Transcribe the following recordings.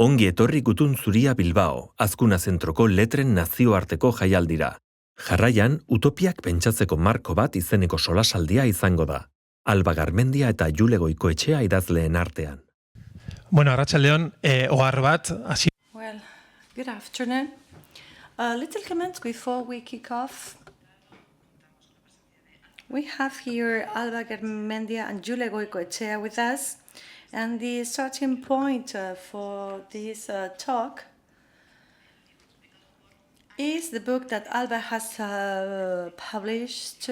Ongi etorri Gutun Zuria Bilbao, Azkuna Zentroko letren nazioarteko jaialdira. Jarraian, utopiak pentsatzeko marko bat izeneko solasaldia izango da. Alba Garmendia eta Jule Goikoetxea idazleen artean. Bueno, arratsaldeon, ohar bat, hasi. Well, good afternoon. A little comment before we kick off. We have here Alba Garmendia and Jule Goikoetxea with us. And the starting point for this talk is the book that Alba has published.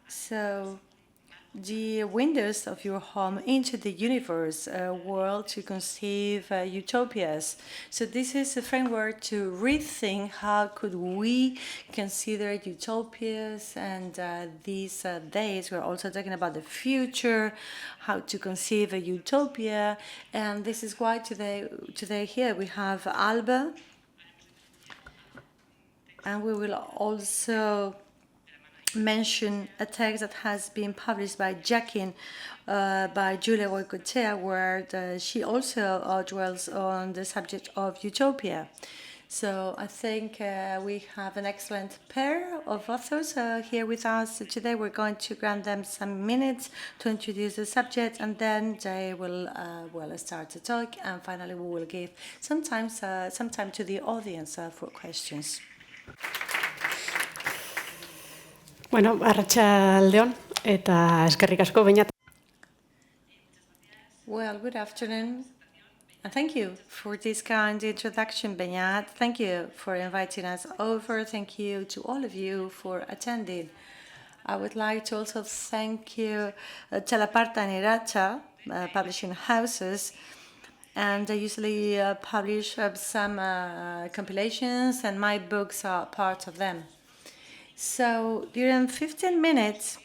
So, the windows of your home into the universe, world to conceive utopias. So this is a framework to rethink how could we consider utopias, and these days we're also talking about the future, how to conceive a utopia, and this is why today here we have Alba, and we will also mention a text that has been published by Jacqueline, by Jule Goikoetxea, where she also dwells on the subject of utopia. So I think we have an excellent pair of authors here with us today. We're going to grant them some minutes to introduce the subject, and then they will start to talk, and finally we will give some time to the audience for questions. Bueno, arratsaldeon eta eskerrik asko Beñat. Well, good afternoon, and thank you for this kind introduction, Beñat. Thank you for inviting us over. Thank you to all of you for attending. I would like to also thank you, Telaparta and Iracha, publishing houses, and they usually publish some compilations, and my books are part of them. So during 15 minutes,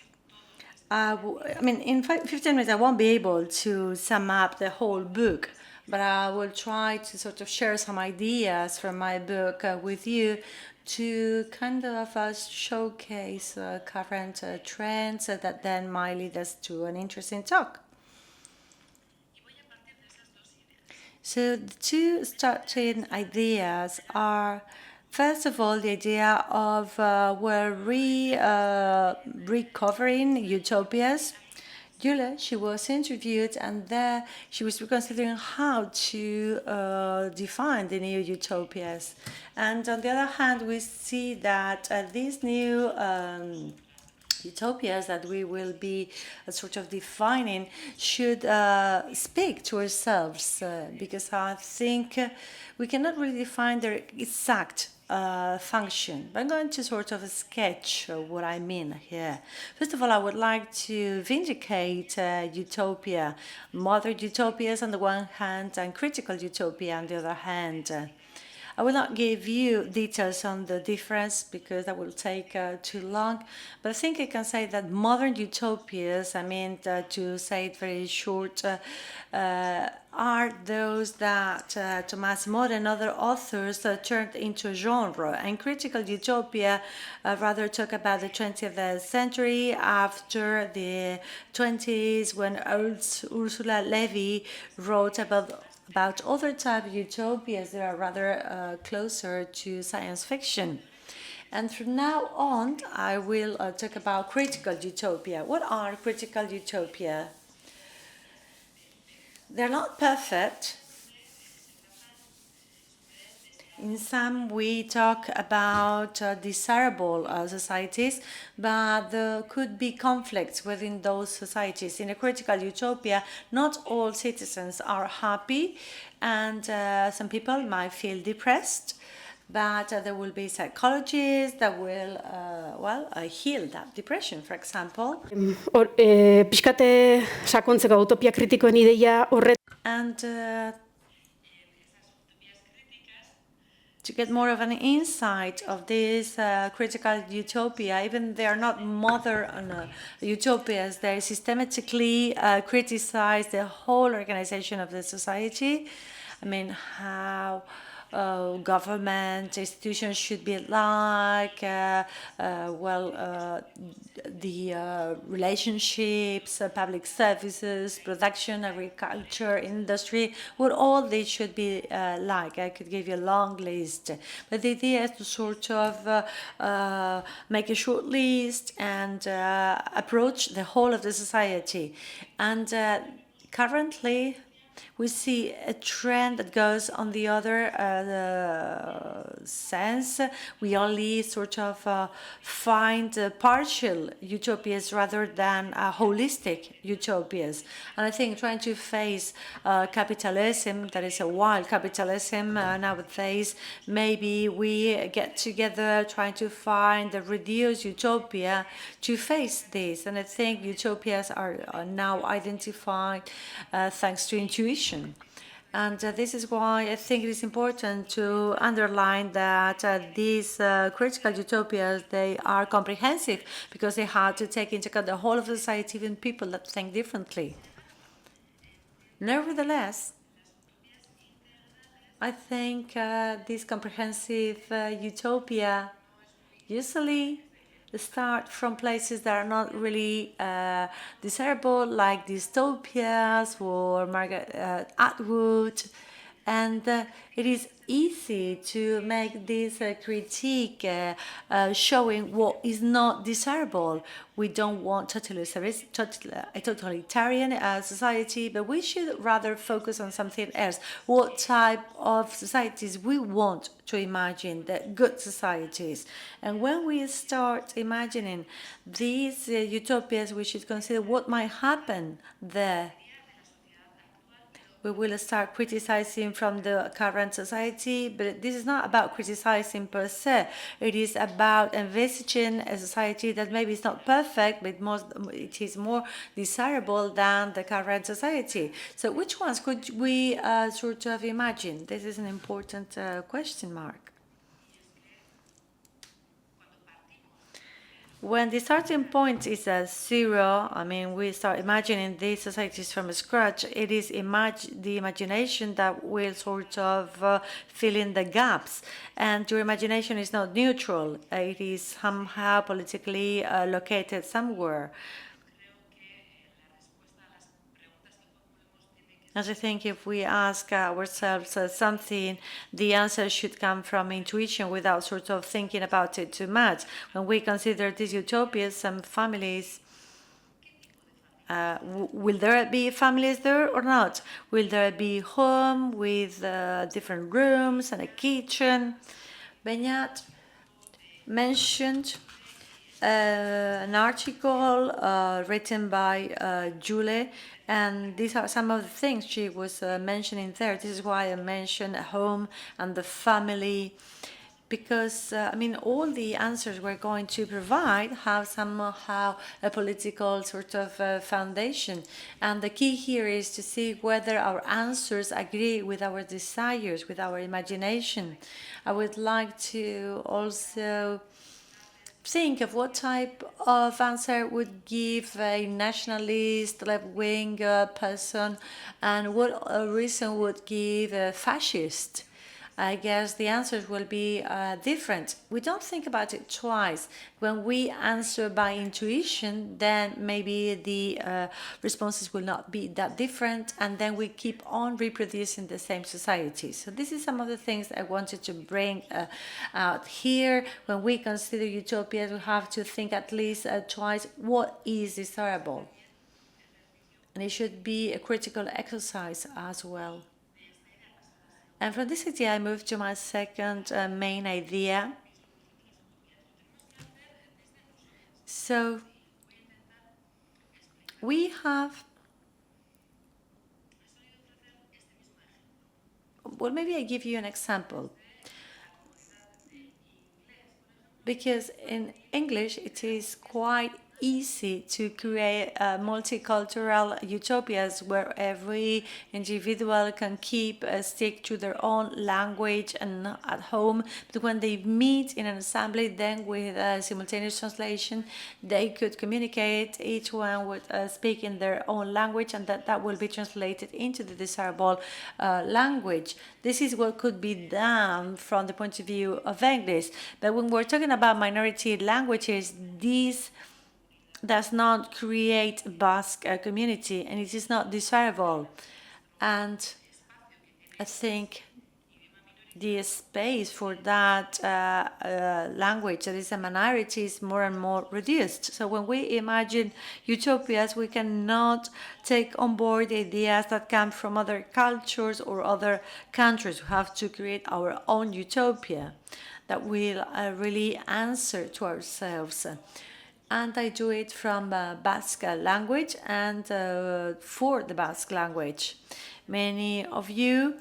in 15 minutes I won't be able to sum up the whole book, but I will try to sort of share some ideas from my book with you to kind of showcase current trends that then might lead us to an interesting talk. So the two starting ideas are, first of all, the idea of recovering utopias. Jule, she was interviewed, and there she was considering how to define the new utopias. And on the other hand, we see that these new utopias that we will be sort of defining should speak to ourselves, because I think we cannot really define their exact function. But I'm going to sort of sketch what I mean here. First of all, I would like to vindicate utopia, modern utopias on the one hand and critical utopia on the other hand. I will not give you details on the difference because that will take too long, but I think I can say that modern utopias, to say it very short, are those that Thomas More and other authors turned into a genre. And critical utopia rather talk about the 20th century, after the 20s, when Ursula Levy wrote about other type of utopias that are rather closer to science fiction. And from now on, I will talk about critical utopia. What are critical utopia? They're not perfect. In some, we talk about desirable societies, but there could be conflicts within those societies. In a critical utopia, not all citizens are happy, and some people might feel depressed, but there will be psychologists that will heal that depression, for example. Pixkate sakontzeko utopia kritikoen ideia horret. And to get more of an insight of this critical utopia, even they are not modern utopias, they systematically criticize the whole organization of the society. How government institutions should be like, the relationships, public services, production, agriculture, industry, what all these should be like. I could give you a long list, but the idea is to sort of make a short list and approach the whole of the society. And currently, we see a trend that goes on the other sense. We only sort of find partial utopias rather than holistic utopias. And I think trying to face capitalism, that is a wild capitalism nowadays, maybe we get together trying to find a reduced utopia to face this. And I think utopias are now identified thanks to intuition. And this is why I think it is important to underline that these critical utopias, they are comprehensive because they have to take into account the whole of society, even people that think differently. Nevertheless, I think this comprehensive utopia usually start from places that are not really desirable, like dystopias or Margaret Atwood. And it is easy to make this critique showing what is not desirable. We don't want a totalitarian society, but we should rather focus on something else. What type of societies we want to imagine, the good societies. And when we start imagining these utopias, we should consider what might happen there. We will start criticizing from the current society, but this is not about criticizing per se. It is about envisaging a society that maybe is not perfect, but it is more desirable than the current society. So which ones could we sort of imagine? This is an important question mark. When the starting point is at zero, I mean, we start imagining these societies from scratch, it is the imagination that will sort of fill in the gaps. And your imagination is not neutral. It is somehow politically located somewhere. As I think if we ask ourselves something, the answer should come from intuition without sort of thinking about it too much. When we consider these utopias, some families, will there be families there or not? Will there be home with different rooms and a kitchen? Beñat mentioned an article written by Jule, and these are some of the things she was mentioning there. This is why I mentioned home and the family, because I mean, all the answers we're going to provide have somehow a political sort of foundation, and the key here is to see whether our answers agree with our desires, with our imagination. I would like to also think of what type of answer would give a nationalist, left-wing person, and what reason would give a fascist. I guess the answers will be different. We don't think about it twice. When we answer by intuition, then maybe the responses will not be that different, and then we keep on reproducing the same society. So this is some of the things I wanted to bring out here. When we consider utopias, we have to think at least twice what is desirable. And it should be a critical exercise as well. And from this idea, I move to my second main idea. So we have, well, maybe I give you an example. Because in English, it is quite easy to create multicultural utopias where every individual can stick to their own language and at home. But when they meet in an assembly, then with simultaneous translation, they could communicate. Each one would speak in their own language, and that will be translated into the desirable language. This is what could be done from the point of view of English. But when we're talking about minority languages, this does not create a Basque community, and it is not desirable. And I think the space for that language that is a minority is more and more reduced. So when we imagine utopias, we cannot take on board ideas that come from other cultures or other countries. We have to create our own utopia that will really answer to ourselves. And I do it from Basque language and for the Basque language. Many of you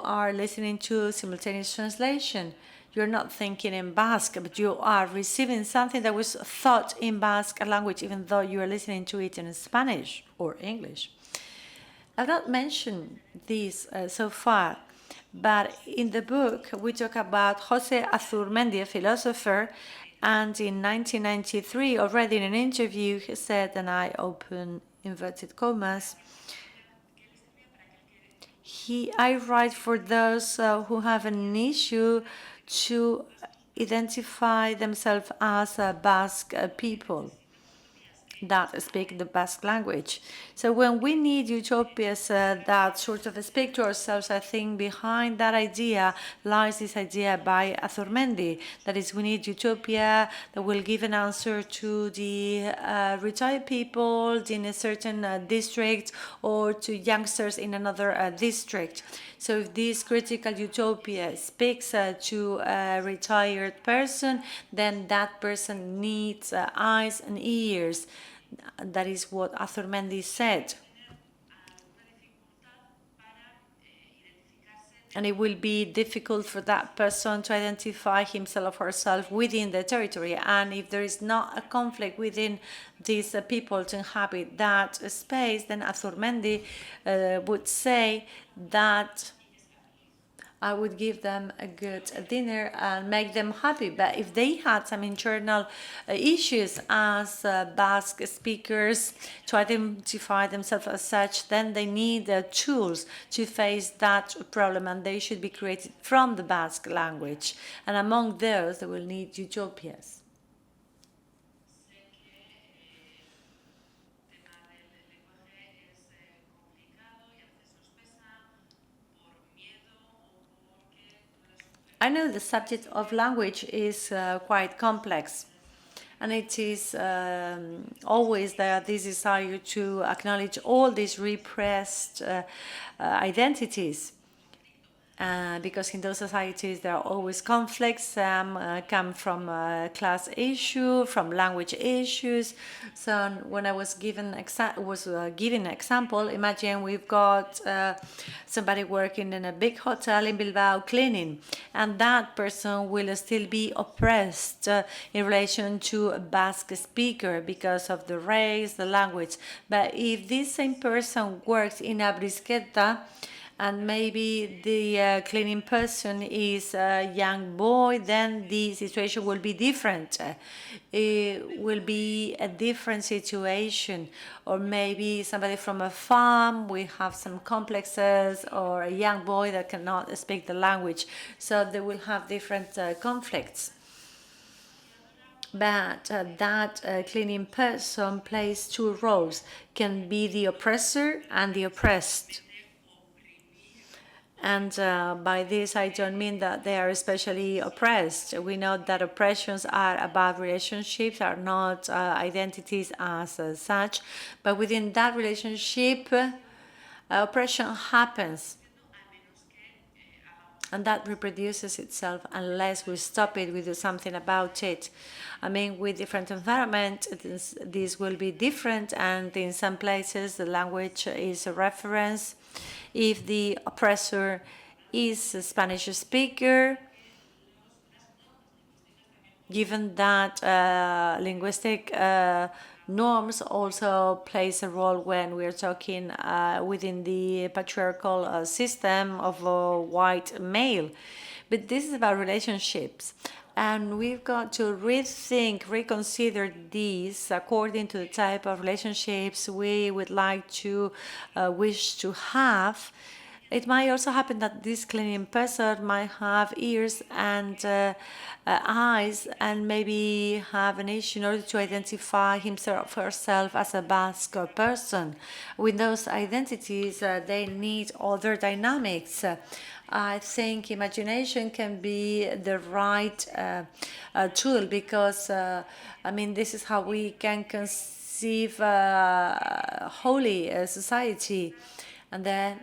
are listening to simultaneous translation. You're not thinking in Basque, but you are receiving something that was thought in Basque language, even though you are listening to it in Spanish or English. I've not mentioned this so far, but in the book we talk about Jose Azurmendi, a philosopher, and in 1993, already in an interview, he said, and I open inverted commas, I write for those who have an issue to identify themselves as Basque people that speak the Basque language. So when we need utopias that sort of speak to ourselves, I think behind that idea lies this idea by Azurmendi, that is, we need utopia that will give an answer to the retired people in a certain district or to youngsters in another district. So if this critical utopia speaks to a retired person, then that person needs eyes and ears. That is what Azurmendi said. And it will be difficult for that person to identify himself or herself within the territory. And if there is not a conflict within these people to inhabit that space, then Azurmendi would say that I would give them a good dinner and make them happy. But if they had some internal issues as Basque speakers to identify themselves as such, then they need tools to face that problem, and they should be created from the Basque language. And among those, they will need utopias. I know the subject of language is quite complex, and it is always there this desire to acknowledge all these repressed identities. Because in those societies there are always conflicts. Some come from class issue, from language issues. So when I was giving an example, imagine we've got somebody working in a big hotel in Bilbao cleaning, and that person will still be oppressed in relation to a Basque speaker because of the race, the language. But if this same person works in a brisqueta, and maybe the cleaning person is a young boy, then the situation will be different. It will be a different situation. Or maybe somebody from a farm, we have some complexes, or a young boy that cannot speak the language. So they will have different conflicts. But that cleaning person plays two roles, can be the oppressor and the oppressed. And by this, I don't mean that they are especially oppressed. We know that oppressions are about relationships, are not identities as such. But within that relationship, oppression happens. And that reproduces itself unless we stop it, we do something about it. I mean, with different environments, this will be different. And in some places, the language is a reference. If the oppressor is a Spanish speaker, given that linguistic norms also plays a role when we're talking within the patriarchal system of a white male. But this is about relationships. And we've got to rethink, reconsider these according to the type of relationships we would like to wish to have. It might also happen that this cleaning person might have ears and eyes and maybe have an issue in order to identify himself or herself as a Basque person. With those identities, they need other dynamics. I think imagination can be the right tool because, this is how we can conceive a holy society. And then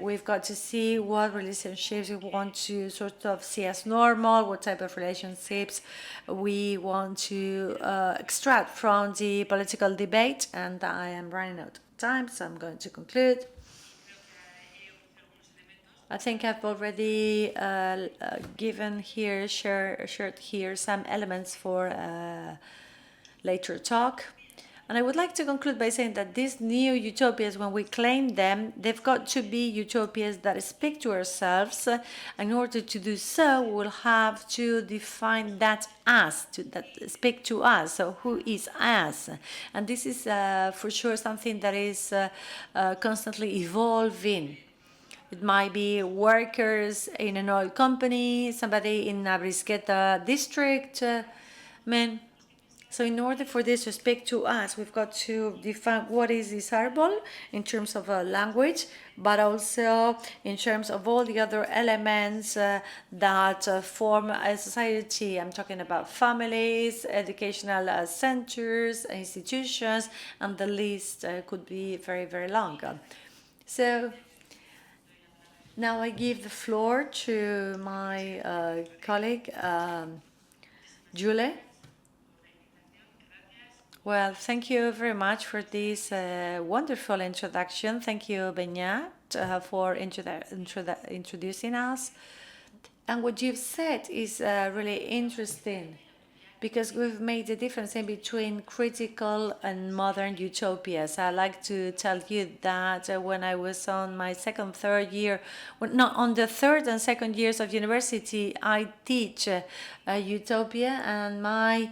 we've got to see what relationships we want to sort of see as normal, what type of relationships we want to extract from the political debate. And I am running out of time, so I'm going to conclude. I think I've already shared here some elements for later talk. And I would like to conclude by saying that these new utopias, when we claim them, they've got to be utopias that speak to ourselves. In order to do so, we'll have to define that us, that speak to us. So who is us? And this is for sure something that is constantly evolving. It might be workers in an oil company, somebody in a Brisqueta district. So in order for this to speak to us, we've got to define what is desirable in terms of language, but also in terms of all the other elements that form a society. I'm talking about families, educational centers, institutions, and the list could be very, very long. So now I give the floor to my colleague, Jule. Well, thank you very much for this wonderful introduction. Thank you, Beñat, for introducing us. And what you've said is really interesting, because we've made the difference in between critical and modern utopias. I like to tell you that when I was on my third year, on the third and second years of university, I teach utopia, and my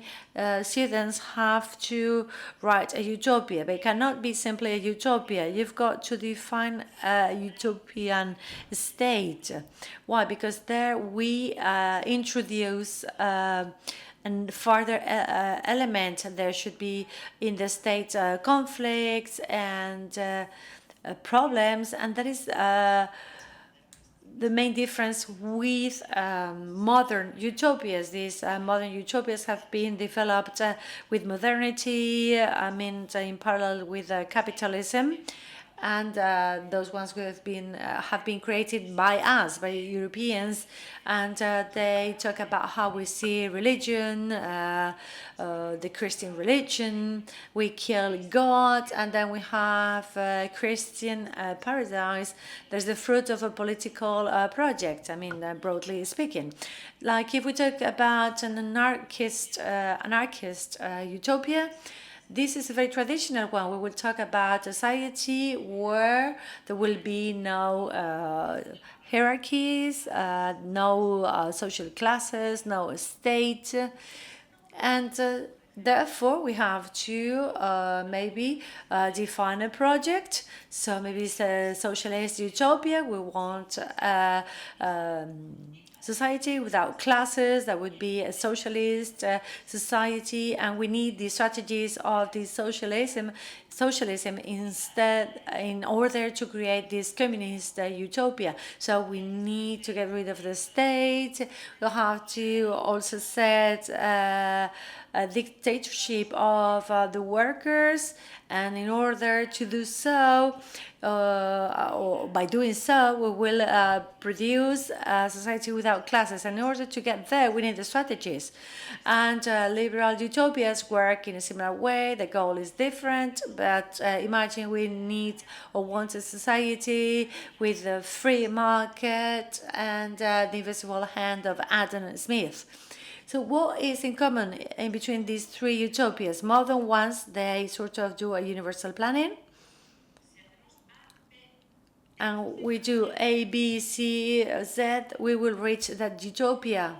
students have to write a utopia. But it cannot be simply a utopia. You've got to define a utopian state. Why? Because there we introduce and further element. There should be in the state conflicts and problems, and that is the main difference with modern utopias. These modern utopias have been developed with modernity, in parallel with capitalism. And those ones who have been created by us, by Europeans, and they talk about how we see religion, the Christian religion. We kill God, and then we have Christian paradise. There's the fruit of a political project. Broadly speaking, like if we talk about an anarchist utopia. This is a very traditional one. We will talk about a society where there will be no hierarchies, no social classes, no state. And therefore, we have to maybe define a project. So maybe it's a socialist utopia. We want society without classes. That would be a socialist society, and we need the strategies of the socialism instead in order to create this communist utopia. So we need to get rid of the state. We'll have to also set a dictatorship of the workers, and in order to do so, or by doing so, we will produce a society without classes. And in order to get there, we need the strategies. And liberal utopias work in a similar way. The goal is different, but imagine we need or want a society with a free market and the invisible hand of Adam Smith. So what is in common in between these three utopias? Modern ones, they sort of do a universal planning. And we do A, B, C, Z, we will reach that utopia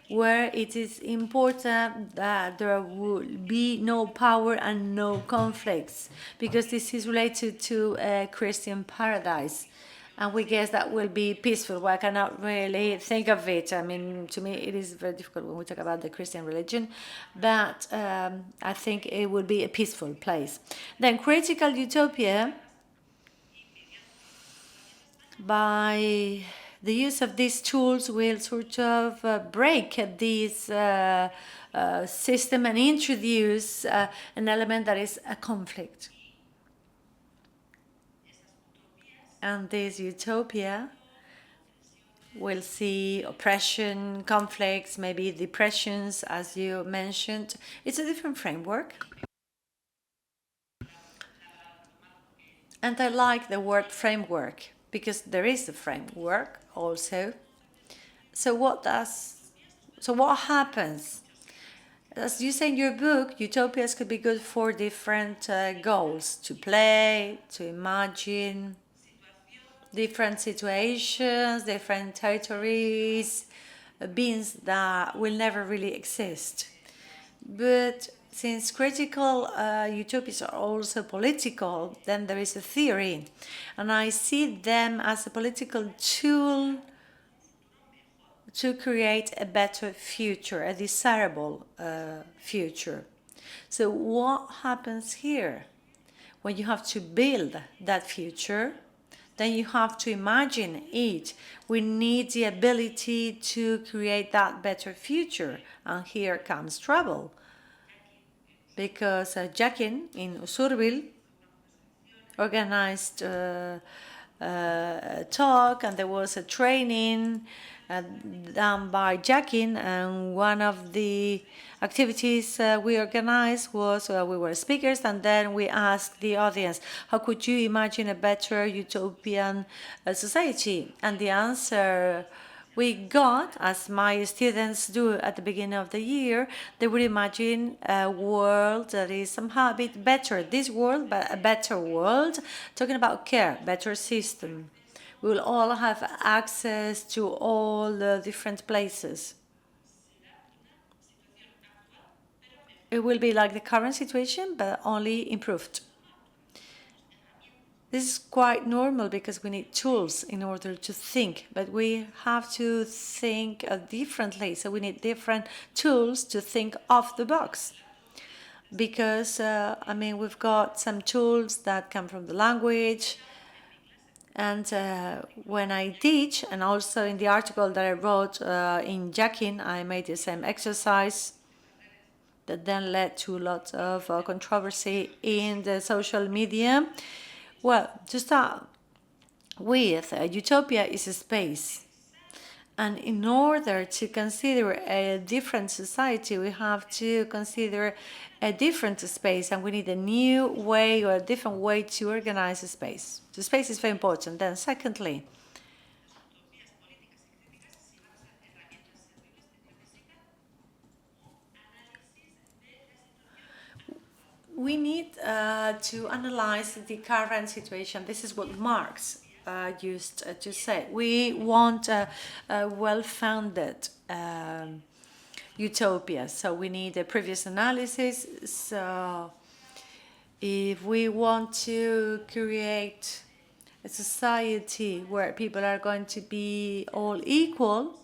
where it is important that there will be no power and no conflicts, because this is related to a Christian paradise. And we guess that will be peaceful. Well, I cannot really think of it. I mean, to me, it is very difficult when we talk about the Christian religion, but I think it would be a peaceful place. Then critical utopia, by the use of these tools, will sort of break this system and introduce an element that is a conflict. And this utopia will see oppression, conflicts, maybe depressions, as you mentioned. It's a different framework. And I like the word framework because there is a framework also. So what happens? As you say in your book, utopias could be good for different goals: to play, to imagine, different situations, different territories, beings that will never really exist. But since critical utopias are also political, then there is a theory, and I see them as a political tool to create a better future, a desirable future. So what happens here? When you have to build that future, then you have to imagine it. We need the ability to create that better future, and here comes trouble. Because Jakin in Usurbil organized a talk, and there was a training done by Jakin, and one of the activities we organized was we were speakers, and then we asked the audience, how could you imagine a better utopian society? And the answer we got, as my students do at the beginning of the year, they would imagine a world that is somehow a bit better. This world, but a better world, talking about care, better system. We will all have access to all the different places. It will be like the current situation, but only improved. This is quite normal because we need tools in order to think, but we have to think differently. So we need different tools to think off the box. Because, I mean, we've got some tools that come from the language. And when I teach, and also in the article that I wrote in Jakin, I made the same exercise that then led to lots of controversy in the social media. Well, to start with, utopia is a space. And in order to consider a different society, we have to consider a different space, and we need a new way or a different way to organize a space. The space is very important. Then secondly, we need to analyze the current situation. This is what Marx used to say. We want a well-founded utopia, so we need a previous analysis. So if we want to create a society where people are going to be all equal,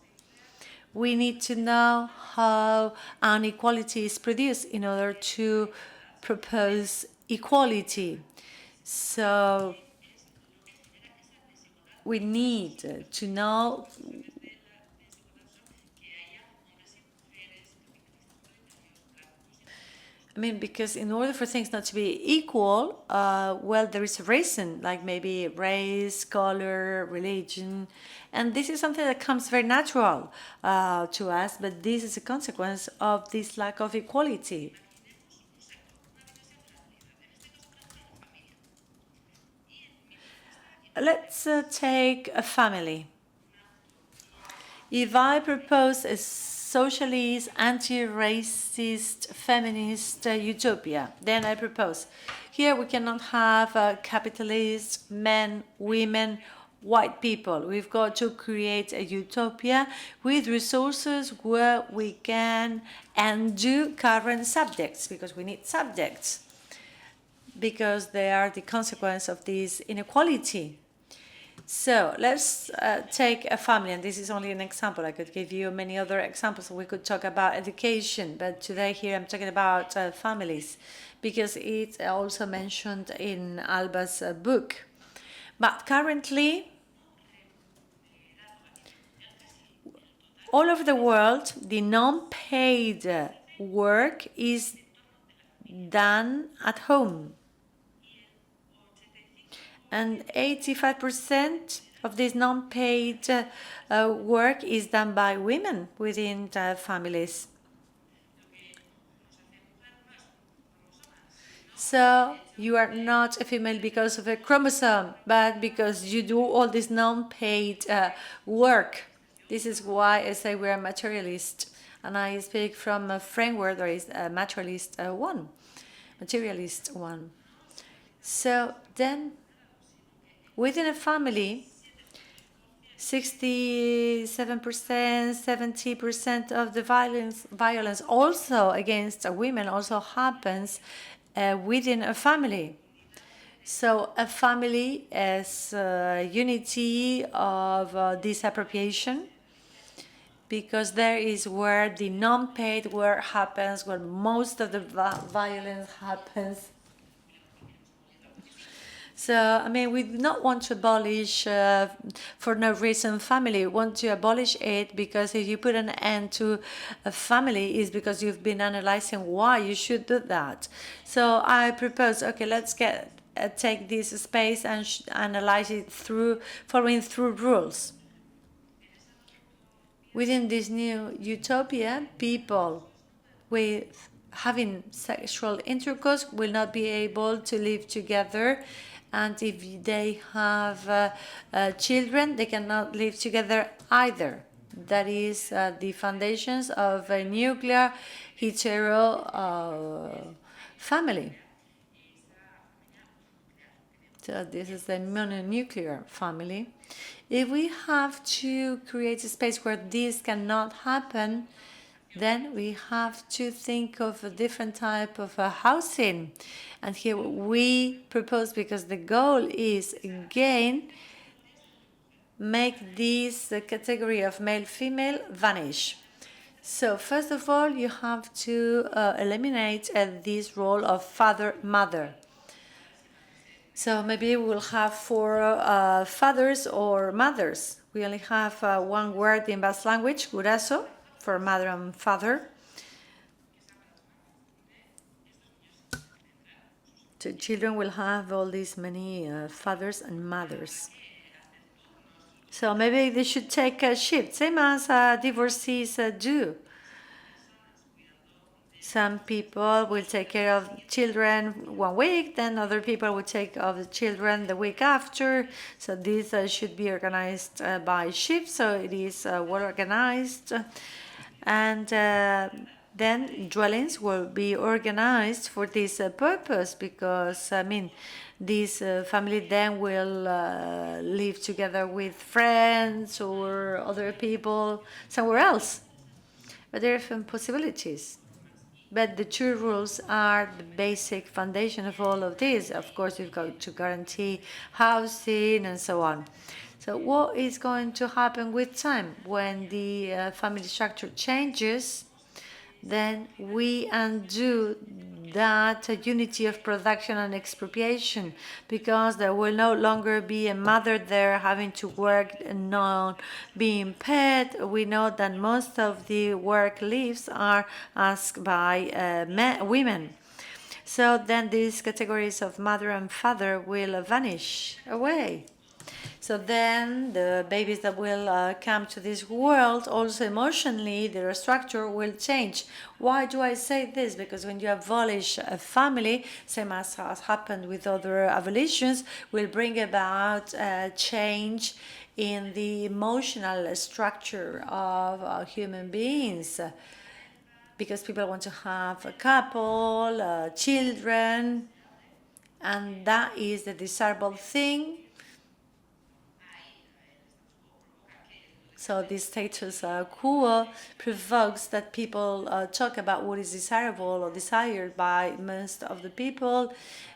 we need to know how inequality is produced in order to propose equality. So we need to know because in order for things not to be equal, well, there is a reason, like maybe race, color, religion, and this is something that comes very natural to us, but this is a consequence of this lack of equality. Let's take a family. If I propose a socialist, anti-racist, feminist utopia. Then I propose, here we cannot have capitalists, men, women, white people. We've got to create a utopia with resources where we can undo current subjects, because we need subjects, because they are the consequence of this inequality. So let's take a family, and this is only an example. I could give you many other examples. We could talk about education, but today here I'm talking about families, because it's also mentioned in Alba's book. But currently, all over the world, the non-paid work is done at home. And 85% of this non-paid work is done by women within families. So you are not a female because of a chromosome, but because you do all this non-paid work. This is why I say we are materialist, and I speak from a framework that is a materialist one. So then, within a family, 67%, 70% of the violence also against women also happens within a family. So a family is unity of disappropriation, because there is where the non-paid work happens, where most of the violence happens. So, I mean, we do not want to abolish for no reason family. We want to abolish it because if you put an end to a family, is because you've been analyzing why you should do that. So I propose, okay, let's take this space and analyze it following through rules. Within this new utopia, people with having sexual intercourse will not be able to live together, and if they have children, they cannot live together either. That is the foundations of a nuclear hetero family. So this is the mononuclear family. If we have to create a space where this cannot happen, then we have to think of a different type of housing. And here we propose, because the goal is, again, make this category of male-female vanish. So first of all, you have to eliminate this role of father-mother. So maybe we'll have 4 fathers or mothers. We only have one word in Basque language, guraso, for mother and father. So children will have all these many fathers and mothers. So maybe they should take a shift, same as divorcees do. Some people will take care of children 1 week, then other people will take care of the children the week after. So this should be organized by shift, so it is well organized. And then dwellings will be organized for this purpose, because, I mean, this family then will live together with friends or other people somewhere else. But there are different possibilities. But the two rules are the basic foundation of all of this. Of course, we've got to guarantee housing and so on. So what is going to happen with time? When the family structure changes, then we undo that unity of production and expropriation, because there will no longer be a mother there having to work and not being paid. We know that most of the work leaves are asked by women. So then these categories of mother and father will vanish away. So then the babies that will come to this world, also emotionally, their structure will change. Why do I say this? Because when you abolish a family, same as has happened with other abolitions, will bring about change in the emotional structure of human beings, because people want to have a couple, children, and that is the desirable thing. So this status quo provokes that people talk about what is desirable or desired by most of the people,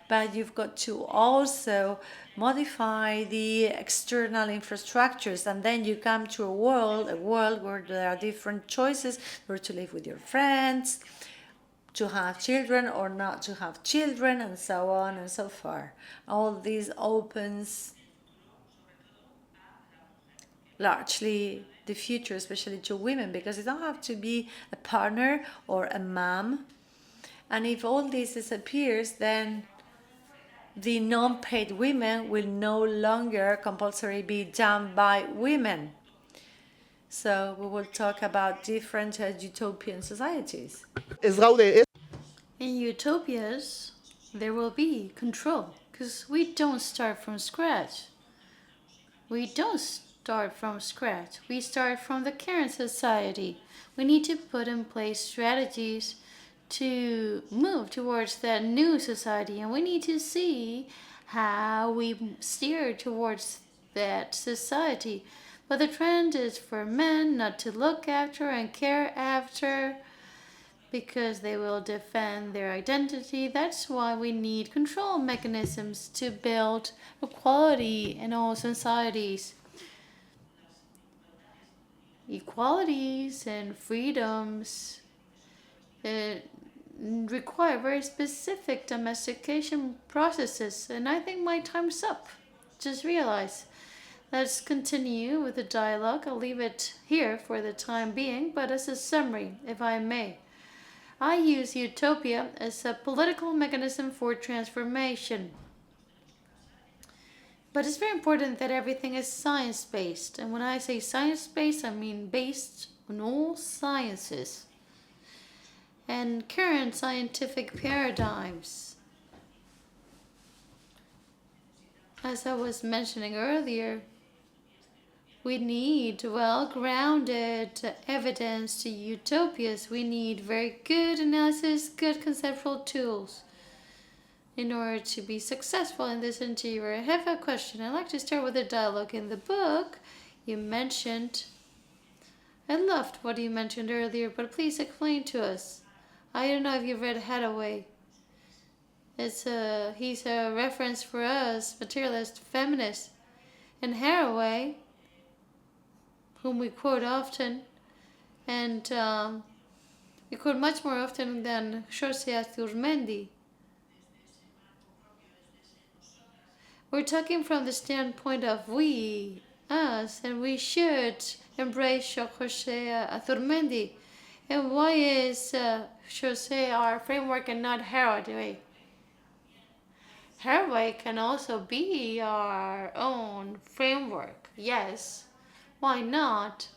but you've got to also modify the external infrastructures, and then you come to a world where there are different choices, where to live with your friends, to have children or not to have children, and so on and so forth. All this opens largely the future, especially to women, because you don't have to be a partner or a mom. And if all this disappears, then the non-paid women will no longer compulsory be done by women. So we will talk about different utopian societies. In utopias, there will be control, because we don't start from scratch. We don't start from scratch. We start from the current society. We need to put in place strategies to move towards that new society, and we need to see how we steer towards that society. But the trend is for men not to look after and care after, because they will defend their identity. That's why we need control mechanisms to build equality in all societies. Equalities and freedoms require very specific domestication processes, and I think my time's up. Just realize. Let's continue with the dialogue. I'll leave it here for the time being, but as a summary, if I may. I use utopia as a political mechanism for transformation. But it's very important that everything is science-based. And when I say science-based, I mean based on all sciences and current scientific paradigms. As I was mentioning earlier, we need well-grounded evidence to utopias. We need very good analysis, good conceptual tools in order to be successful in this endeavor. I have a question. I'd like to start with a dialogue. In the book, you mentioned, I loved what you mentioned earlier, but please explain to us. I don't know if you've read Hathaway. He's a reference for us, materialist feminists. And Hathaway, whom we quote often, and we quote much more often than Jose Azurmendi. We're talking from the standpoint of we, us, and we should embrace Jose Azurmendi. And why is Jose our framework and not Hathaway? Hathaway can also be our own framework, yes. Why not?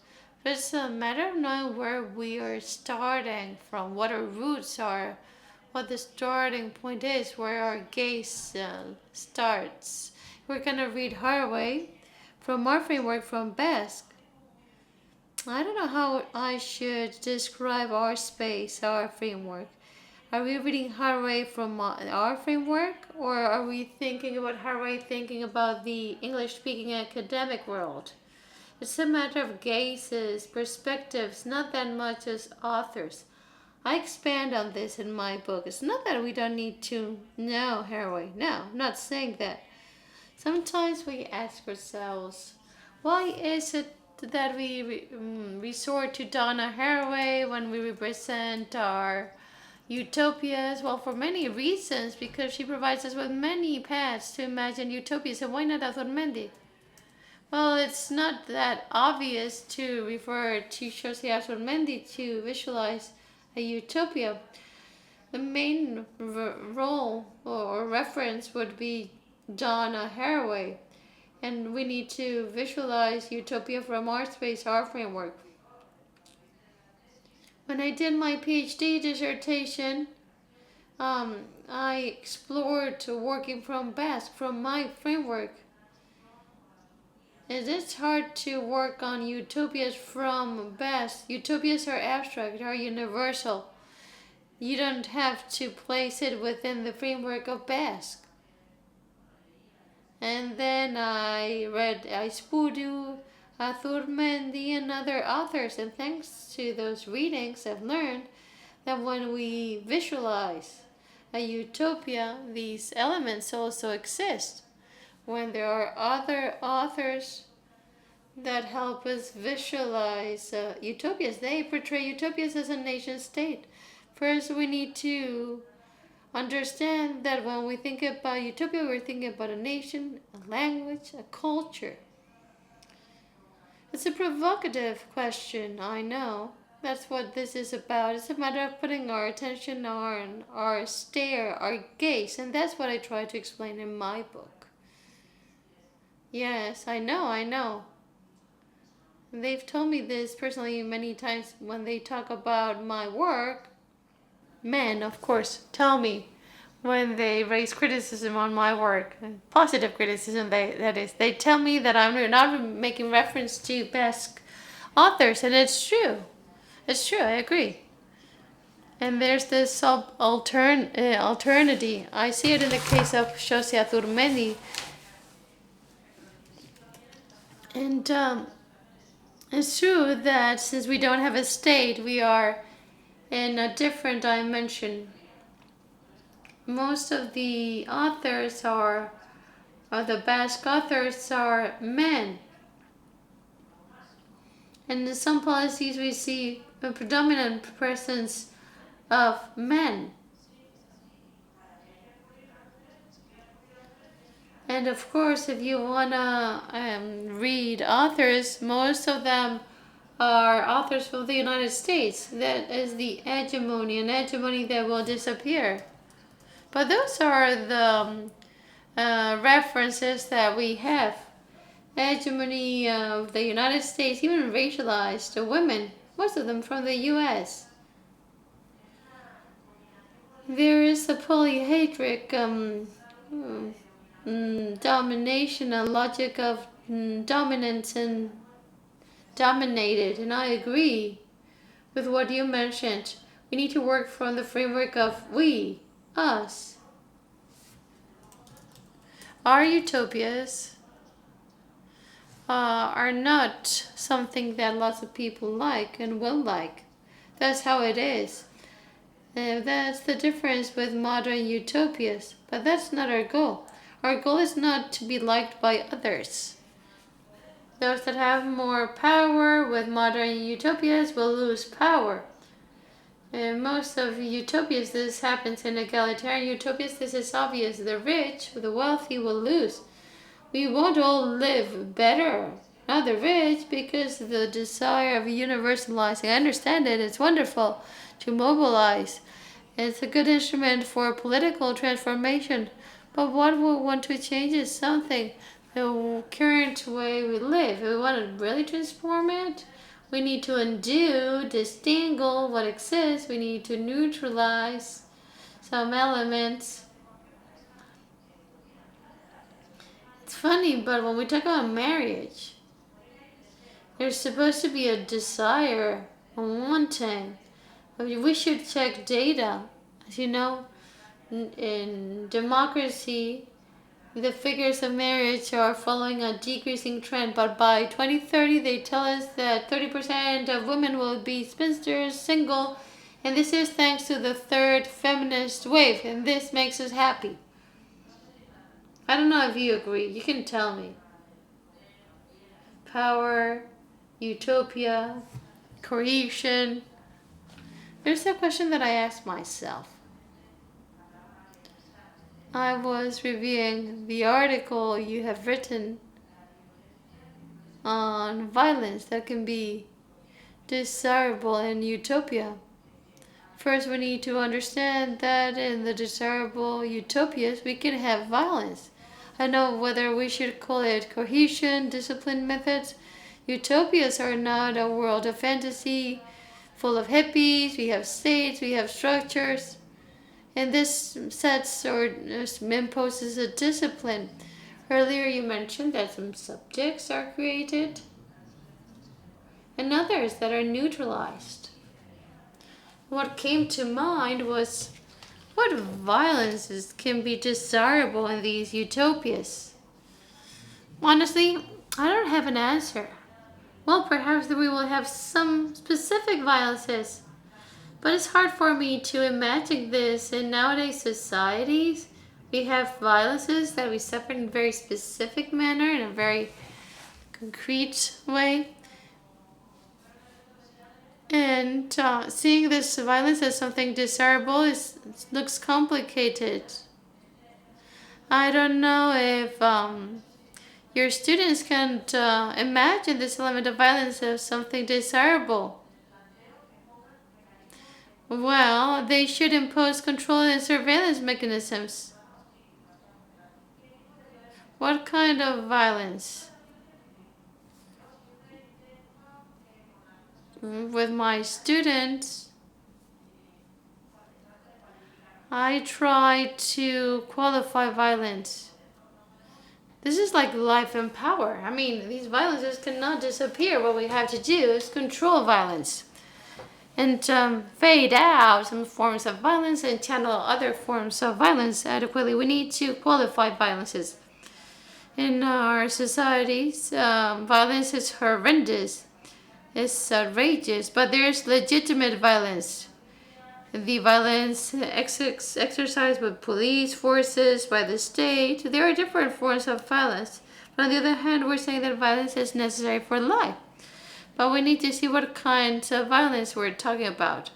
But it's a matter of knowing where we are starting from, what our roots are, what the starting point is, where our gaze starts. We're going to read Hathaway from our framework from Basque. I don't know how I should describe our space, our framework. Are we reading Hathaway from our framework, or are we thinking about Hathaway thinking about the English-speaking academic world? It's a matter of gazes, perspectives, not that much as authors. I expand on this in my book. It's not that we don't need to know Hathaway. No, I'm not saying that. Sometimes we ask ourselves, why is it that we resort to Donna Haraway when we represent our utopias? Well, for many reasons, because she provides us with many paths to imagine utopias. And why not Azurmendi? Well, it's not that obvious to refer to Jose Azurmendi to visualize a utopia. The main role or reference would be Donna Haraway, and we need to visualize utopia from our space, our framework. When I did my PhD dissertation, I explored working from Basque, from my framework. it's hard to work on utopias from best. Utopias are abstract, are universal. You don't have to place it within the framework of Basque. And then I read Aizpuru, Azurmendi, and other authors, and thanks to those readings, I've learned that when we visualize a utopia, these elements also exist. When there are other authors that help us visualize utopias, they portray utopias as a nation state. First, we need to understand that when we think about utopia, we're thinking about a nation, a language, a culture. It's a provocative question, I know. That's what this is about. It's a matter of putting our attention on our stare, our gaze, and that's what I try to explain in my book. Yes, I know. They've told me this personally many times when they talk about my work. Men, of course, tell me when they raise criticism on my work, positive criticism, they tell me that I'm not making reference to Basque authors, and it's true. It's true, I agree. And there's this alternity. I see it in the case of Jose Azurmendi. And it's true that since we don't have a state, we are in a different dimension. Most of the authors or the Basque authors are men. And in some policies we see a predominant presence of men. And of course, if you want to read authors, most of them are authors from the United States. That is the hegemony, an hegemony that will disappear. But those are the references that we have. Hegemony of the United States, even racialized women, most of them from the US. There is a polyhedric domination, a logic of dominance and dominated, and I agree with what you mentioned. We need to work from the framework of we, us. Our utopias are not something that lots of people like and will like. That's how it is. That's the difference with modern utopias, but that's not our goal. Our goal is not to be liked by others. Those that have more power with modern utopias will lose power. In most of utopias, this happens. In egalitarian utopias, this is obvious. The rich, the wealthy will lose. We won't all live better, not the rich, because the desire of universalizing. I understand it. It's wonderful to mobilize. It's a good instrument for political transformation. But what we want to change is something, the current way we live. If we want to really transform it, we need to undo, disentangle what exists. We need to neutralize some elements. It's funny, but when we talk about marriage, there's supposed to be a desire, a wanting. I mean, we should check data. As you know, in democracy, the figures of marriage are following a decreasing trend, but by 2030 they tell us that 30% of women will be spinsters, single, and this is thanks to the third feminist wave, and this makes us happy. I don't know if you agree. You can tell me. Power, utopia, cohesion. There's a question that I asked myself. I was reviewing the article you have written on violence that can be desirable in utopia. First, we need to understand that in the desirable utopias, we can have violence. I know whether we should call it cohesion, discipline methods. Utopias are not a world of fantasy full of hippies. We have states, we have structures. And this sets or imposes a discipline. Earlier you mentioned that some subjects are created and others that are neutralized. What came to mind was what violences can be desirable in these utopias? Honestly, I don't have an answer. Well, perhaps we will have some specific violences, but it's hard for me to imagine this. In nowadays societies, we have violences that we suffer in a very specific manner, in a very concrete way. And seeing this violence as something desirable looks complicated. I don't know if your students can imagine this element of violence as something desirable. Well, they should impose control and surveillance mechanisms. What kind of violence? With my students, I try to qualify violence. This is like life and power. I mean, these violences cannot disappear. What we have to do is control violence and fade out some forms of violence and channel other forms of violence adequately. We need to qualify violences. In our societies, violence is horrendous. It's outrageous, but there's legitimate violence. The violence exercised by police forces, by the state, there are different forms of violence. But on the other hand, we're saying that violence is necessary for life. But we need to see what kinds of violence we're talking about.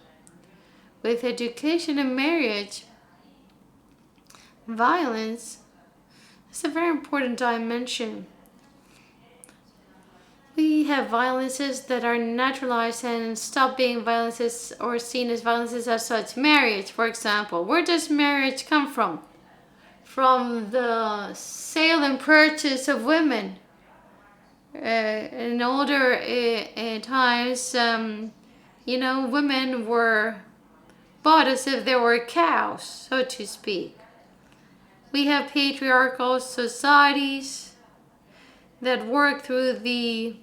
With education and marriage, violence is a very important dimension. We have violences that are naturalized and stop being violences or seen as violences as such. Marriage, for example. Where does marriage come from? From the sale and purchase of women. In older times, women were bought as if they were cows, so to speak. We have patriarchal societies that work through the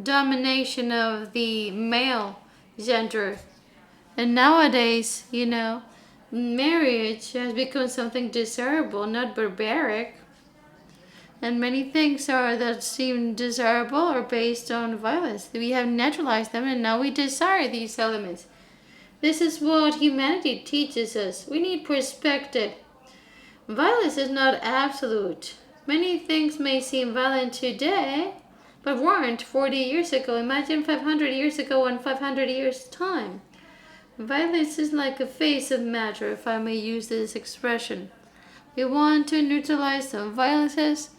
domination of the male gender. And nowadays, marriage has become something desirable, not barbaric. And many things that seem desirable are based on violence. We have naturalized them and now we desire these elements. This is what humanity teaches us. We need perspective. Violence is not absolute. Many things may seem violent today, but weren't 40 years ago. Imagine 500 years ago and 500 years' time. Violence is like a phase of matter, if I may use this expression. We want to neutralize some violences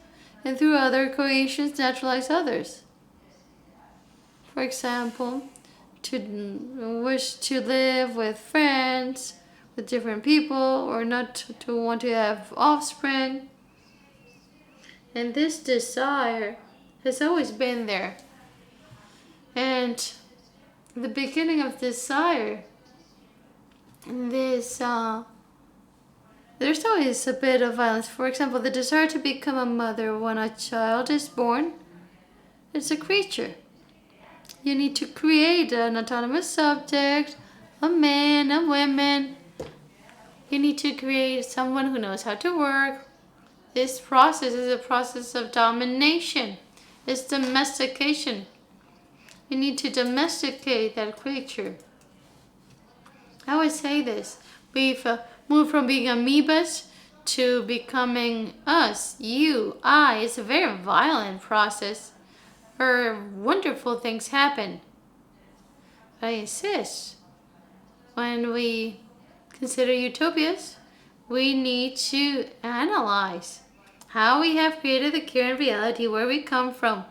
and through other creations naturalize others. For example, to wish to live with friends, with different people, or not to want to have offspring. And this desire has always been there. And the beginning of desire, there's always a bit of violence. For example, the desire to become a mother when a child is born, it's a creature. You need to create an autonomous subject, a man, a woman. You need to create someone who knows how to work. This process is a process of domination. It's domestication. You need to domesticate that creature. I always say this. We've moved from being amoebas to becoming us, you, I. It's a very violent process where wonderful things happen. But I insist, when we consider utopias, we need to analyze how we have created the current reality, where we come from,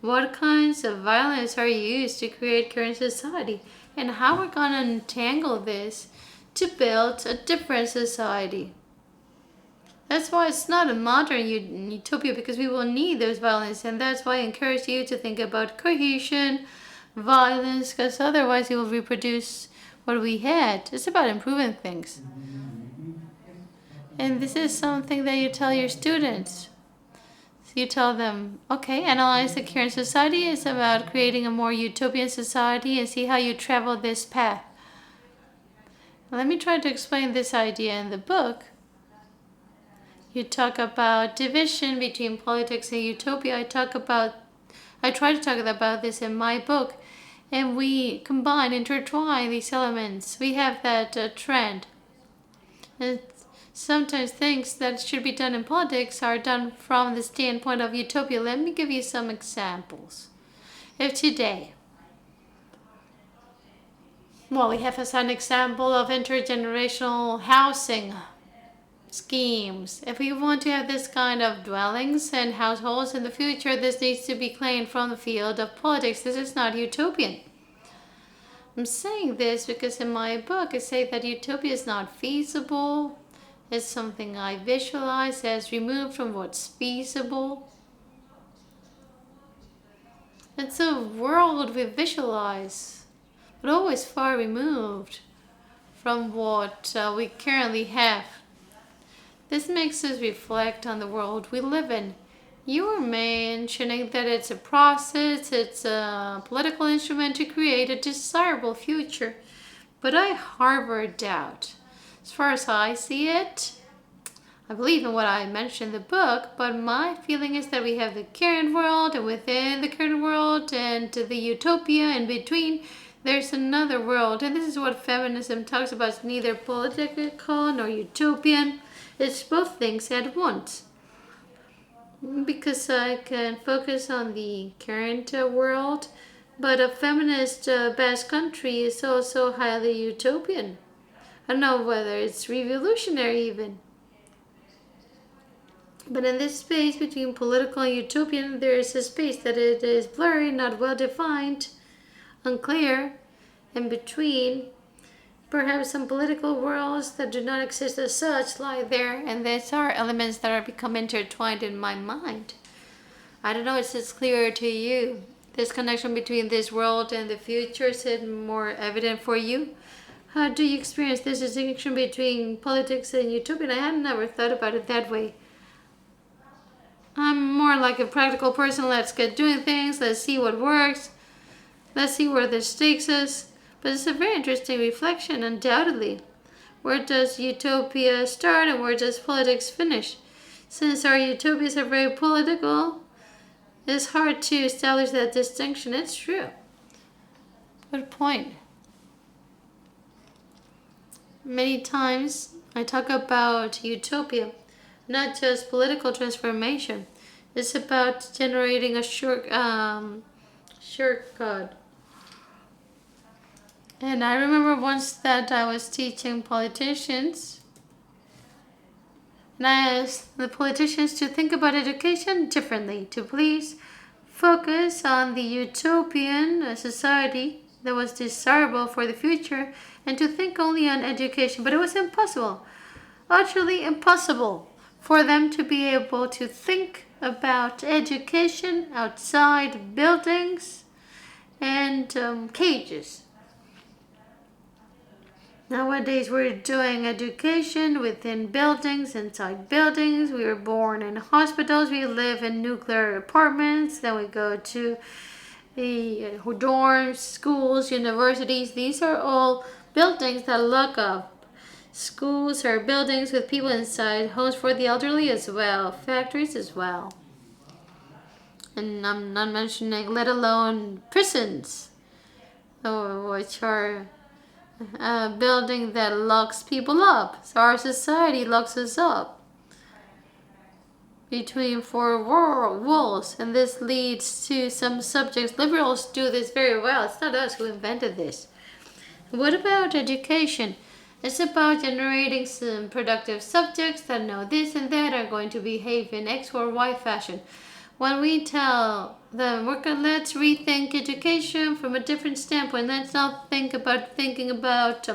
what kinds of violence are used to create current society, and how we're going to untangle this to build a different society. That's why it's not a modern utopia, because we will need those violence, and that's why I encourage you to think about cohesion, violence, because otherwise you will reproduce what we had. It's about improving things. And this is something that you tell your students. So you tell them, okay, analyze the current society. It's about creating a more utopian society and see how you travel this path. Let me try to explain this idea in the book. You talk about division between politics and utopia. I try to talk about this in my book, and we intertwine these elements. We have that trend. And sometimes things that should be done in politics are done from the standpoint of utopia. Let me give you some examples. If today, we have as an example of intergenerational housing schemes. If we want to have this kind of dwellings and households in the future, this needs to be claimed from the field of politics. This is not utopian. I'm saying this because in my book I say that utopia is not feasible. It's something I visualize as removed from what's feasible. It's a world we visualize, but always far removed from what we currently have. This makes us reflect on the world we live in. You were mentioning that it's a process, it's a political instrument to create a desirable future. But I harbor a doubt. As far as I see it, I believe in what I mentioned in the book, but my feeling is that we have the current world, and within the current world and the utopia in between, there's another world. And this is what feminism talks about. It's neither political nor utopian. It's both things at once. Because I can focus on the current world, but a feminist Basque country is also highly utopian. I don't know whether it's revolutionary even. But in this space between political and utopian, there is a space that it is blurry, not well defined, unclear, in between. Perhaps some political worlds that do not exist as such lie there, and these are elements that are become intertwined in my mind. I don't know if it's clearer to you. This connection between this world and the future, is it more evident for you? How do you experience this distinction between politics and utopia? I had never thought about it that way. I'm more like a practical person. Let's get doing things. Let's see what works. Let's see where this takes us. But it's a very interesting reflection, undoubtedly. Where does utopia start and where does politics finish? Since our utopias are very political, it's hard to establish that distinction. It's true. Good point. Many times I talk about utopia, not just political transformation. It's about generating a shortcut. And I remember once that I was teaching politicians, and I asked the politicians to think about education differently, to please focus on the utopian society that was desirable for the future, and to think only on education. But it was impossible, utterly impossible, for them to be able to think about education outside buildings and cages. Nowadays we're doing education within buildings, inside buildings. We were born in hospitals, we live in nuclear apartments, then we go to the dorms, schools, universities. These are all buildings that look up. Schools are buildings with people inside, homes for the elderly as well, factories as well. And I'm not mentioning, let alone prisons, which are a building that locks people up. So our society locks us up between four walls, and this leads to some subjects. Liberals do this very well. It's not us who invented this. What about education? It's about generating some productive subjects that know this and that, are going to behave in X or Y fashion. When we tell them, let's rethink education from a different standpoint, let's not thinking about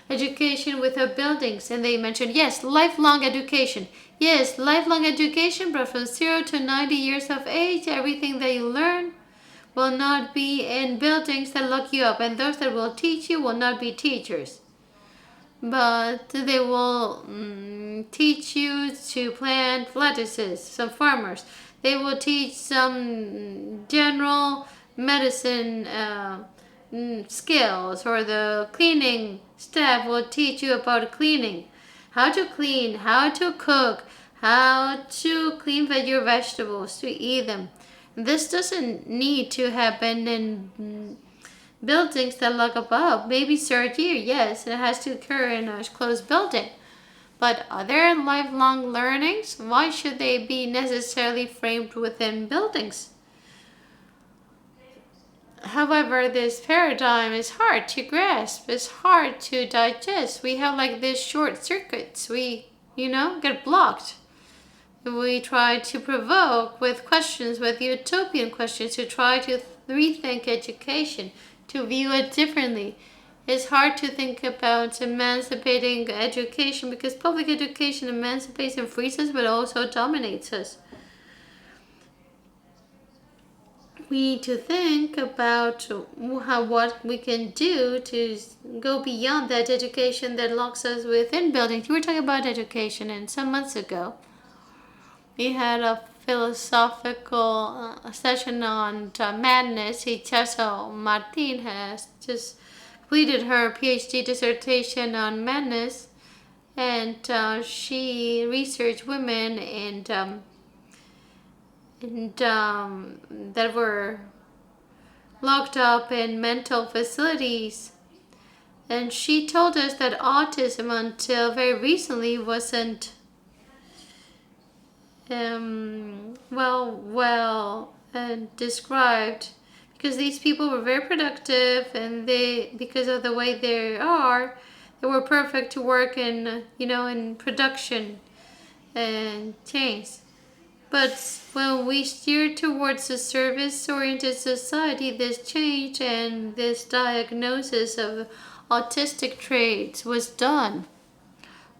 education without buildings. And they mentioned, yes, lifelong education. Yes, lifelong education, but from 0 to 90 years of age, everything that you learn will not be in buildings that lock you up. And those that will teach you will not be teachers, but they will teach you to plant lettuces, some farmers. They will teach some general medicine skills, or the cleaning staff will teach you about cleaning, how to clean, how to cook, how to clean your vegetables to eat them. This doesn't need to happen in buildings that look above. Maybe third year, yes, it has to occur in a closed building. But other lifelong learnings, why should they be necessarily framed within buildings? However, this paradigm is hard to grasp. It's hard to digest. We have like these short circuits. We, get blocked. We try to provoke with questions, with utopian questions, to try to rethink education, to view it differently. It's hard to think about emancipating education, because public education emancipates and frees us, but also dominates us. We need to think about what we can do to go beyond that education that locks us within buildings. We were talking about education, and some months ago, we had a philosophical session on madness. Ichazo Martin has just completed her PhD dissertation on madness, and she researched women that were locked up in mental facilities. And she told us that autism, until very recently, wasn't described, because these people were very productive, and because of the way they were perfect to work in production and chains. But when we steered towards a service-oriented society, this change and this diagnosis of autistic traits was done.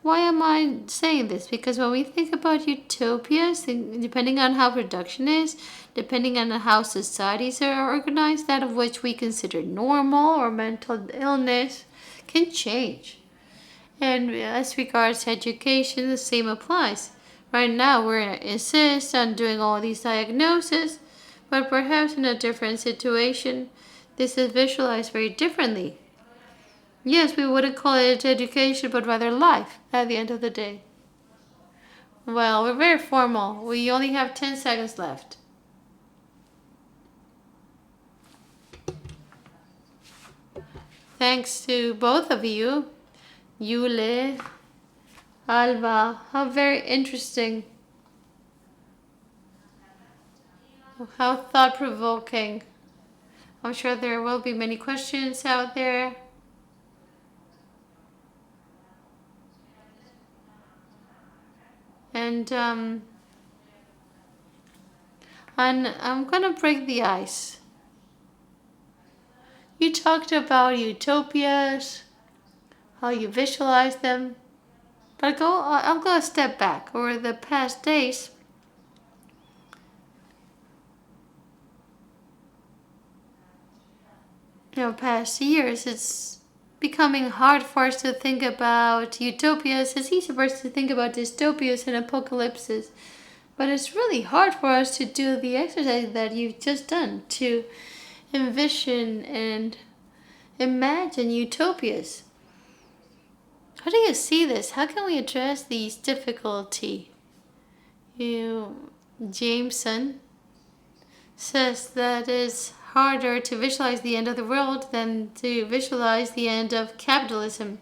Why am I saying this? Because when we think about utopias, depending on how production is, depending on how societies are organized, that of which we consider normal or mental illness can change. And as regards to education, the same applies. Right now, we're insist on doing all these diagnoses, but perhaps in a different situation, this is visualized very differently. Yes, we wouldn't call it education, but rather life at the end of the day. Well, we're very formal. We only have 10 seconds left. Thanks to both of you, Jule, Alba. How very interesting. How thought-provoking. I'm sure there will be many questions out there. And I'm gonna break the ice. You talked about utopias, how you visualize them, but I'll go a step back. Over the past days, past years, it's becoming hard for us to think about utopias. It's easy for us to think about dystopias and apocalypses, but it's really hard for us to do the exercise that you've just done, to envision and imagine utopias. How do you see this? How can we address these difficulty? Jameson says that it's harder to visualize the end of the world than to visualize the end of capitalism.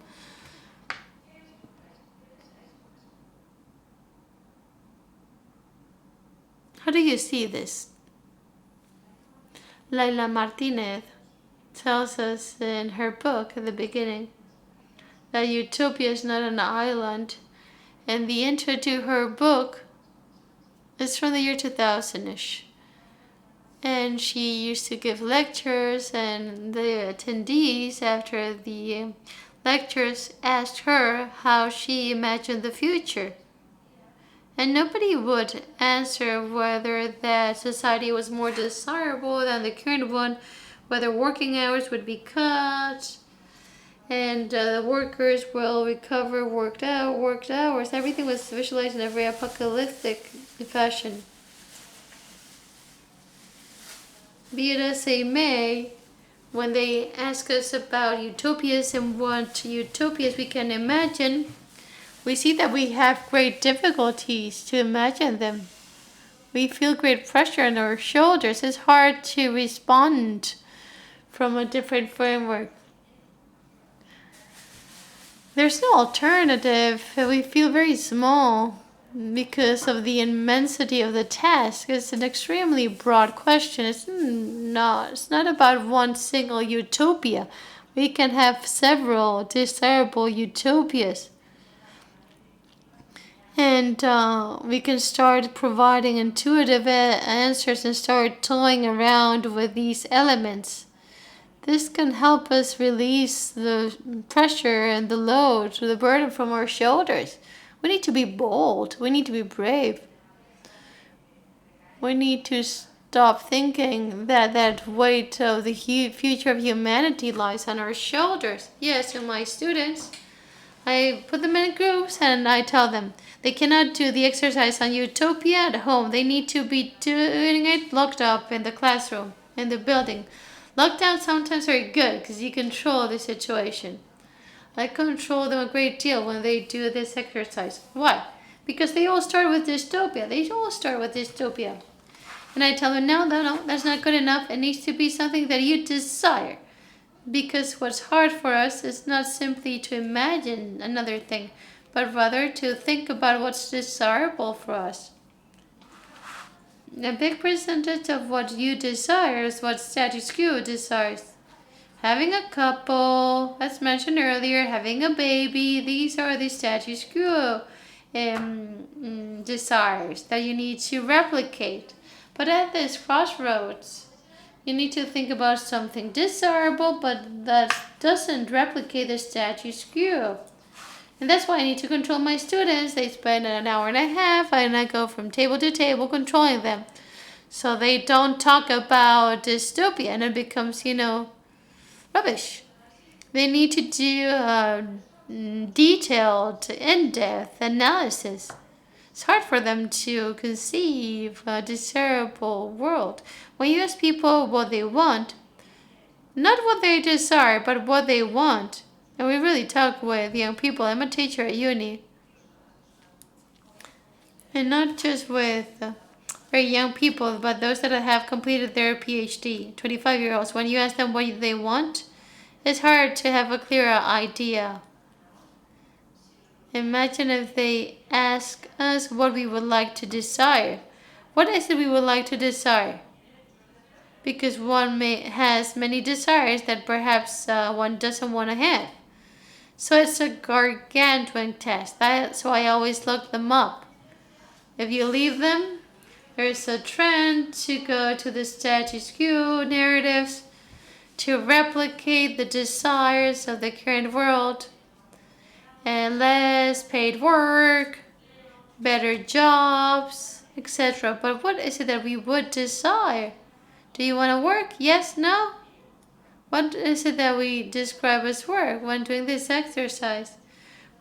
How do you see this? Laila Martinez tells us in her book at the beginning that utopia is not an island, and the intro to her book is from the year 2000-ish. And she used to give lectures, and the attendees after the lectures asked her how she imagined the future. And nobody would answer whether that society was more desirable than the current one, whether working hours would be cut, and the workers will recover worked hours. Everything was visualized in a very apocalyptic fashion. Be it as they may, when they ask us about utopias and what utopias we can imagine, we see that we have great difficulties to imagine them. We feel great pressure on our shoulders. It's hard to respond from a different framework. There's no alternative. We feel very small because of the immensity of the task. It's an extremely broad question. It's not about one single utopia. We can have several desirable utopias. And we can start providing intuitive answers and start toying around with these elements. This can help us release the pressure and the load, the burden from our shoulders. We need to be bold. We need to be brave. We need to stop thinking that weight of the future of humanity lies on our shoulders. Yes, to my students, I put them in groups and I tell them they cannot do the exercise on utopia at home. They need to be doing it locked up in the classroom, in the building. Lockdown sometimes very good because you control the situation. I control them a great deal when they do this exercise. Why? Because they all start with dystopia. And I tell them, no, that's not good enough. It needs to be something that you desire. Because what's hard for us is not simply to imagine another thing, but rather to think about what's desirable for us. A big percentage of what you desire is what status quo desires. Having a couple, as mentioned earlier, having a baby, these are the status quo desires that you need to replicate. But at this crossroads, you need to think about something desirable, but that doesn't replicate the status quo. And that's why I need to control my students. They spend an hour and a half, and I go from table to table controlling them. So they don't talk about dystopia, and it becomes, rubbish. They need to do detailed, in-depth analysis. It's hard for them to conceive a desirable world. When you ask people what they want, not what they desire, but what they want, and we really talk with young people. I'm a teacher at uni. And not just with very young people, but those that have completed their PhD, 25-year-olds. When you ask them what they want, it's hard to have a clearer idea. Imagine if they ask us what we would like to desire. What is it we would like to desire? Because one has many desires that perhaps one doesn't want to have. So it's a gargantuan test. So I always look them up. If you leave them, there's a trend to go to the status quo narratives, to replicate the desires of the current world, and less paid work, better jobs, etc. But what is it that we would desire? Do you want to work? Yes, no? What is it that we describe as work when doing this exercise?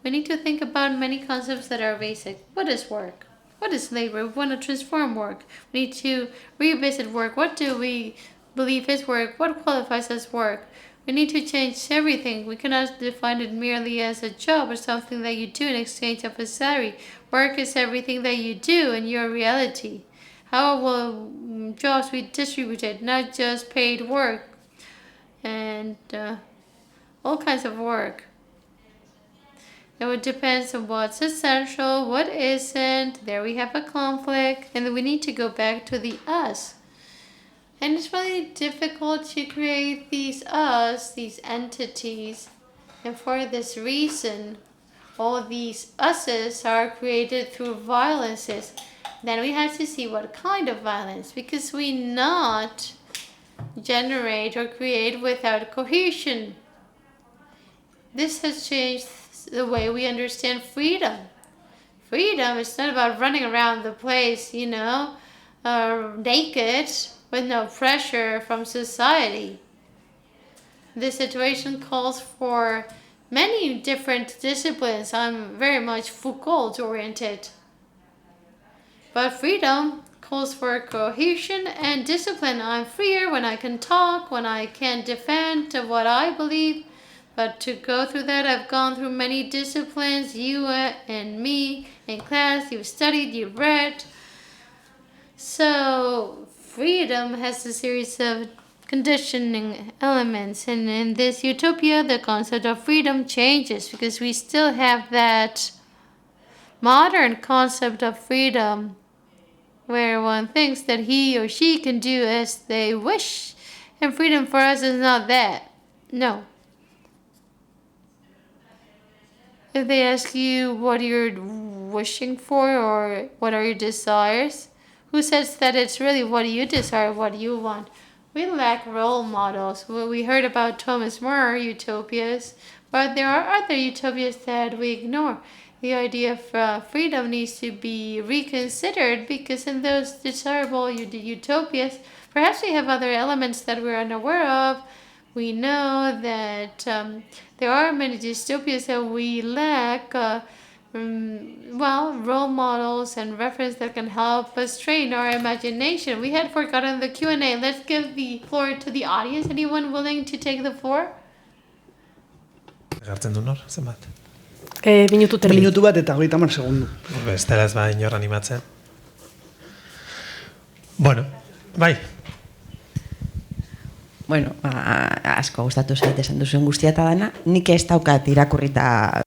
We need to think about many concepts that are basic. What is work? What is labor? We want to transform work. We need to revisit work. What do we believe is work? What qualifies as work? We need to change everything. We cannot define it merely as a job or something that you do in exchange of a salary. Work is everything that you do in your reality. How will jobs be distributed? Not just paid work and all kinds of work. It depends on what's essential, what isn't. There we have a conflict, and then we need to go back to the us. And it's really difficult to create these us, these entities. And for this reason, all these us's are created through violences. Then we have to see what kind of violence, because we not generate or create without cohesion. This has changed the way we understand freedom. Freedom is not about running around the place, naked with no pressure from society. This situation calls for many different disciplines. I'm very much Foucault oriented. But freedom calls for cohesion and discipline. I'm freer when I can talk, when I can defend what I believe. But to go through that, I've gone through many disciplines. You and me in class, you've studied, you've read. So freedom has a series of conditioning elements, and in this utopia the concept of freedom changes because we still have that modern concept of freedom where one thinks that he or she can do as they wish, and freedom for us is not that. No. If they ask you what you're wishing for or what are your desires, who says that it's really what you desire, what you want? We lack role models. Well, we heard about Thomas More utopias, but there are other utopias that we ignore. The idea of freedom needs to be reconsidered because in those desirable utopias, perhaps we have other elements that we're unaware of. We know that there are many dystopias that we lack role models and reference that can help us train our imagination. We had forgotten the Q&A. Let's give the floor to the audience. Anyone willing to take the floor? Gartzen du nor, zenbat? Minutu terdi. Minutu bat eta 30 segundu. Ez dela ez ba inor animatzen. Bueno, bai. Bueno, asko gustatu zait esan duzuen guztia eta dana, nik ez daukat irakurrita.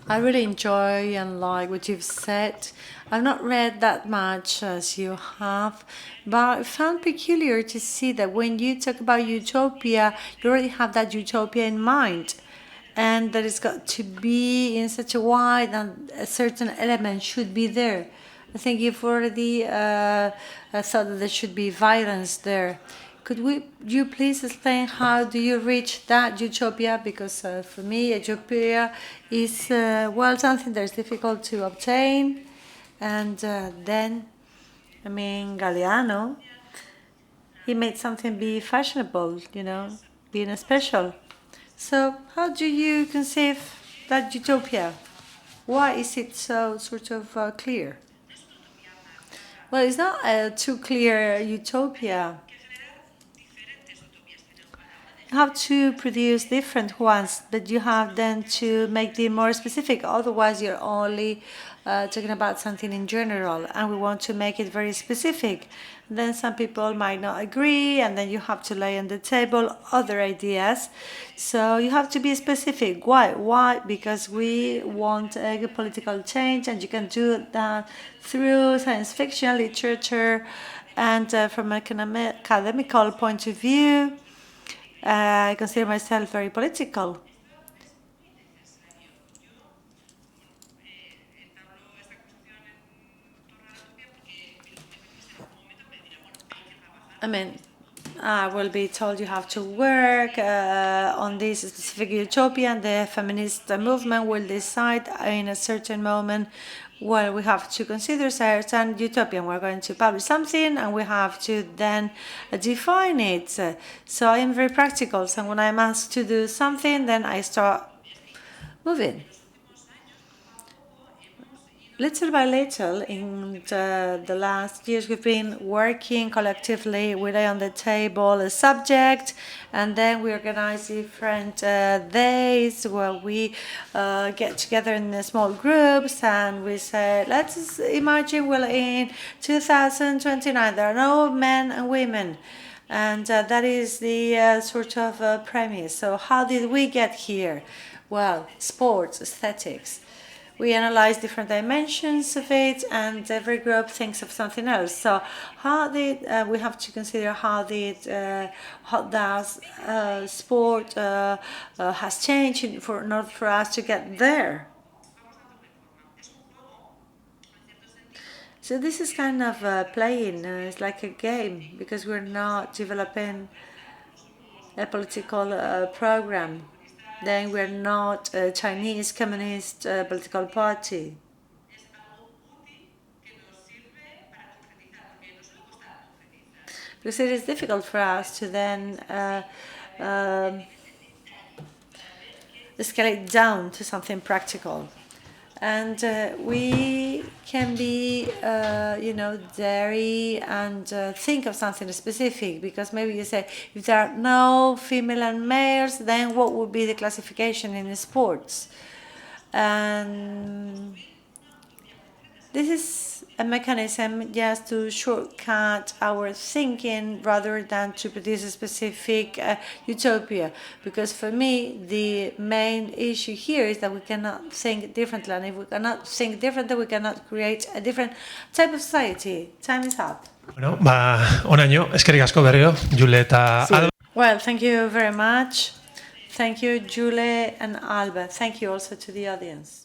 I really enjoy and like what you've said. I've not read that much as you have, but I found peculiar to see that when you talk about utopia, you already have that utopia in mind, and that it's got to be in such a way that a certain element should be there. I think you've already thought that there should be violence there. Could you please explain how do you reach that utopia? Because for me, utopia is something that's difficult to obtain, and then, I mean, Galeano, he made something be fashionable, being special. So how do you conceive that utopia? Why is it so sort of clear? Well, it's not a too clear utopia. You have to produce different ones, but you have then to make them more specific. Otherwise, you're only talking about something in general, and we want to make it very specific. Then some people might not agree, and then you have to lay on the table other ideas. So you have to be specific. Why? Why? Because we want a political change, and you can do that through science fiction, literature, and from an academical point of view. I consider myself very political. I mean, I will be told you have to work on this specific utopia, and the feminist movement will decide in a certain moment, well, we have to consider certain utopia. We're going to publish something, and we have to then define it. So I am very practical. So when I'm asked to do something, then I start moving. Little by little, in the last years, we've been working collectively. We lay on the table a subject, and then we organize different days where we get together in small groups, and we say, let's imagine we're in 2029. There are no men and women. And that is the sort of premise. So how did we get here? Well, sports, aesthetics. We analyze different dimensions of it, and every group thinks of something else. So, how did we have to consider how does sport has changed in order for us to get there? So this is kind of playing. It's like a game because we're not developing a political program. Then we're not a Chinese Communist political party. Because it is difficult for us to then escalate down to something practical. And we can be, dairy and think of something specific, because maybe you say if there are no female and males, then what would be the classification in sports? And this is a mechanism just to shortcut our thinking rather than to produce a specific utopia. Because for me, the main issue here is that we cannot think differently. And if we cannot think differently, we cannot create a different type of society. Time is up. Bueno, onaino, eskerrik asko berriro, Jule eta Alba. Well, thank you very much. Thank you, Jule and Alba. Thank you also to the audience.